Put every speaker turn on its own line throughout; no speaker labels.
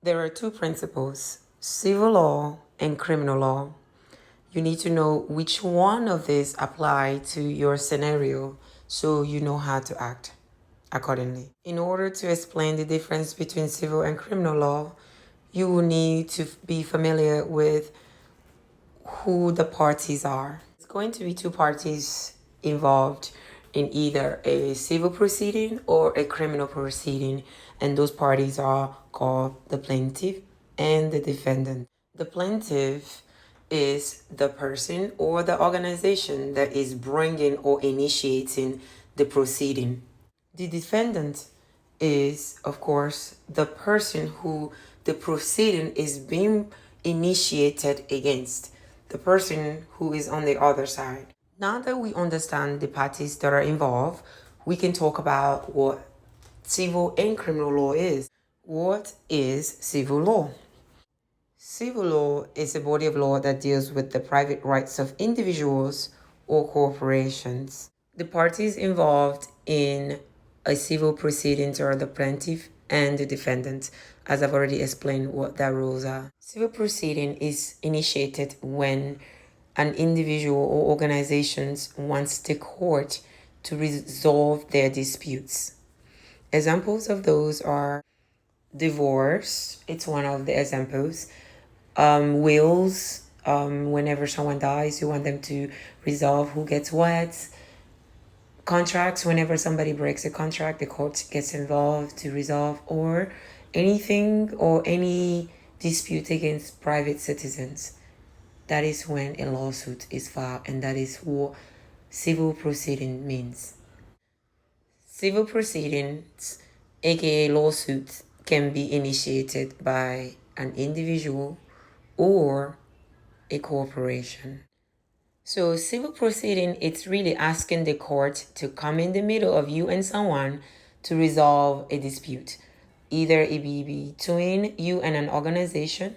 There are two principles, civil law and criminal law. You need to know which one of these apply to your scenario so you know how to act accordingly. In order to explain the difference between civil and criminal law, you will need to be familiar with who the parties are. It's going to be two parties involved in either a civil proceeding or a criminal proceeding, and those parties are called the plaintiff and the defendant. The plaintiff is the person or the organization that is bringing or initiating the proceeding. The defendant is, of course, the person who the proceeding is being initiated against, the person who is on the other side. Now that we understand the parties that are involved, we can talk about what civil and criminal law is. What is civil law? Civil law is a body of law that deals with the private rights of individuals or corporations. The parties involved in a civil proceedings are the plaintiff and the defendant, as I've already explained what their rules are. Civil proceeding is initiated when an individual or organizations wants the court to resolve their disputes. Examples of those are divorce, it's one of the examples. Wills, whenever someone dies, you want them to resolve who gets what. Contracts, whenever somebody breaks a contract, the court gets involved to resolve, or anything or any dispute against private citizens. That is when a lawsuit is filed, and that is what civil proceeding means. Civil proceedings, aka lawsuits, can be initiated by an individual or a corporation. So civil proceeding, it's really asking the court to come in the middle of you and someone to resolve a dispute. Either it be between you and an organization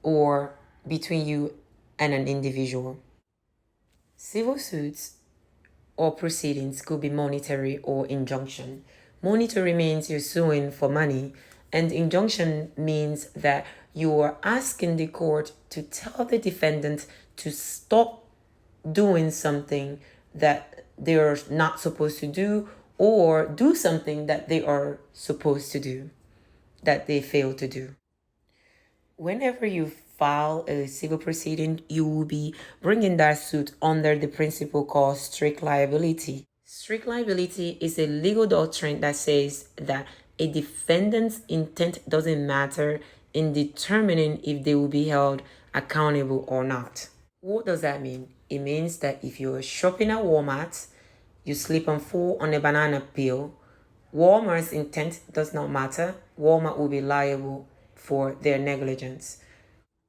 or between you and an individual. Civil suits or proceedings could be monetary or injunction. Monetary means you're suing for money, and injunction means that you are asking the court to tell the defendant to stop doing something that they're not supposed to do, or do something that they are supposed to do that they fail to do. Whenever you file a civil proceeding, you will be bringing that suit under the principle called strict liability. Strict liability is a legal doctrine that says that a defendant's intent doesn't matter in determining if they will be held accountable or not. What does that mean? It means that if you're shopping at Walmart, you slip and fall on a banana peel, Walmart's intent does not matter. Walmart will be liable for their negligence.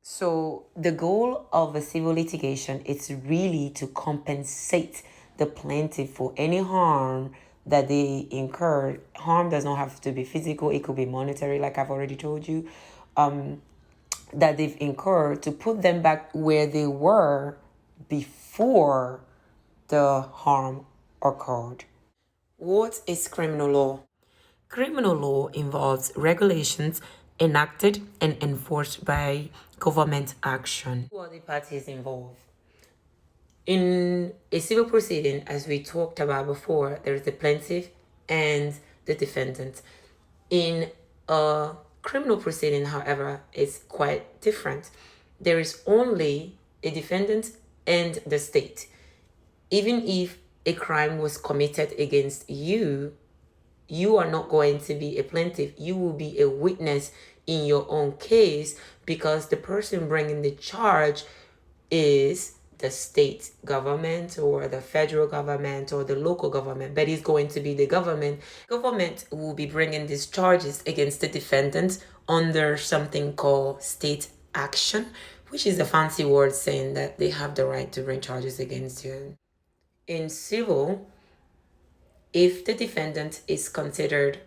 So the goal of a civil litigation is really to compensate the plaintiff for any harm that they incurred. Harm does not have to be physical, it could be monetary, like I've already told you, that they've incurred, to put them back where they were before the harm occurred. What is criminal law? Criminal law involves regulations enacted and enforced by government action. Who are the parties involved? In a civil proceeding, as we talked about before, there is the plaintiff and the defendant. In a criminal proceeding, however, is quite different. There is only a defendant and the state. Even if a crime was committed against you, you are not going to be a plaintiff. You will be a witness in your own case, because the person bringing the charge is the state government or the federal government or the local government, but it's going to be the government. Government will be bringing these charges against the defendant under something called state action, which is a fancy word saying that they have the right to bring charges against you. In civil, if the defendant is considered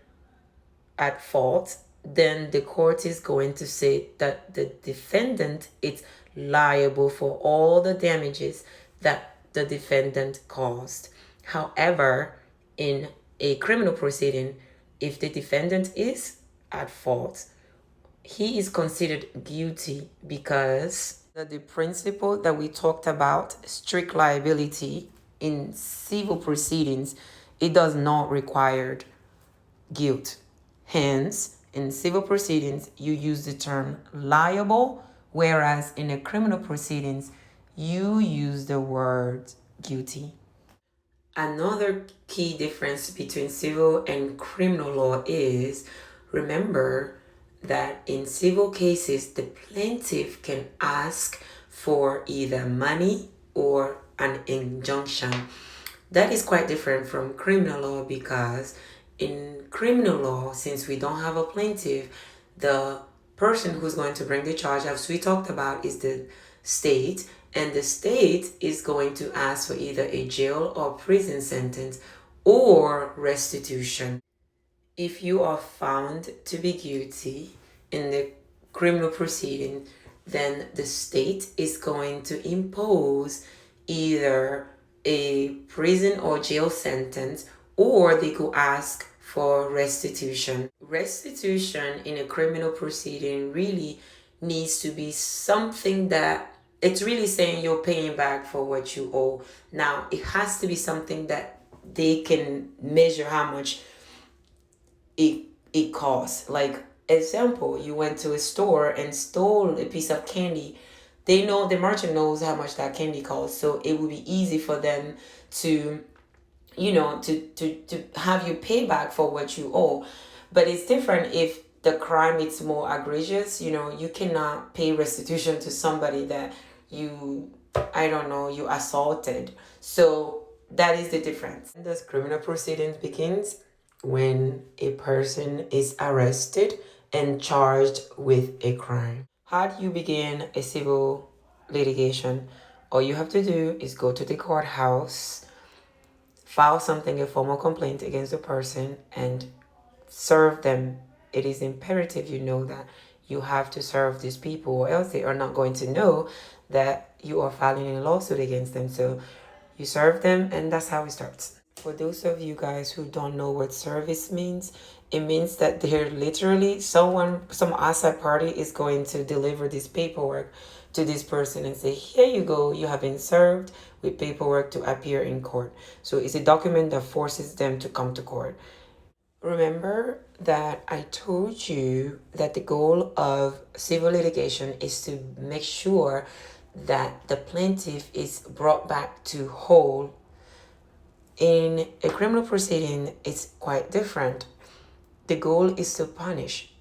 at fault, then the court is going to say that the defendant is liable for all the damages that the defendant caused. However, in a criminal proceeding, if the defendant is at fault, he is considered guilty because the principle that we talked about, strict liability in civil proceedings, it does not require guilt. Hence, in civil proceedings, you use the term liable, whereas in a criminal proceedings, you use the word guilty. Another key difference between civil and criminal law is, remember that in civil cases, the plaintiff can ask for either money or an injunction. That is quite different from criminal law because in criminal law, since we don't have a plaintiff, the person who's going to bring the charge, as we talked about, is the state, and the state is going to ask for either a jail or prison sentence or restitution. If you are found to be guilty in the criminal proceeding, then the state is going to impose either a prison or jail sentence, or they could ask for restitution. Restitution in a criminal proceeding really needs to be something that it's really saying you're paying back for what you owe. Now, it has to be something that they can measure how much it costs. Like, example, you went to a store and stole a piece of candy. They know, the merchant knows how much that candy costs, so it would be easy for them to to have you pay back for what you owe. But it's different if the crime is more egregious. You cannot pay restitution to somebody that you you assaulted. So that is the difference. This criminal proceedings begins when a person is arrested and charged with a crime. How do you begin a civil litigation? All you have to do is go to the courthouse, file something, a formal complaint against the person, and serve them. It is imperative you know that you have to serve these people, or else they are not going to know that you are filing a lawsuit against them. So you serve them, and that's how it starts. For those of you guys who don't know what service means, it means that they're literally some outside party is going to deliver this paperwork to this person and say, here you go, you have been served with paperwork to appear in court. So it's a document that forces them to come to court. Remember that I told you that the goal of civil litigation is to make sure that the plaintiff is brought back to whole. In a criminal proceeding, it's quite different. The goal is to punish.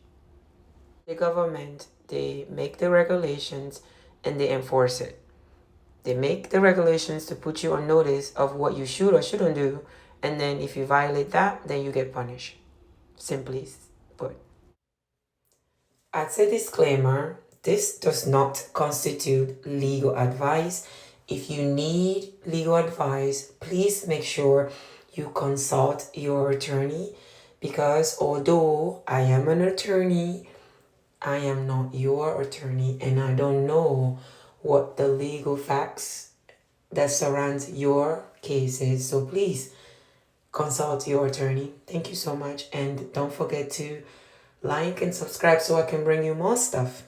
The government, they make the regulations and they enforce it. They make the regulations to put you on notice of what you should or shouldn't do, and then if you violate that, then you get punished. Simply put. As a disclaimer, this does not constitute legal advice. If you need legal advice, please make sure you consult your attorney, because although I am an attorney, I am not your attorney, and I don't know what the legal facts that surrounds your case is. So please consult your attorney. Thank you so much, and don't forget to like and subscribe so I can bring you more stuff.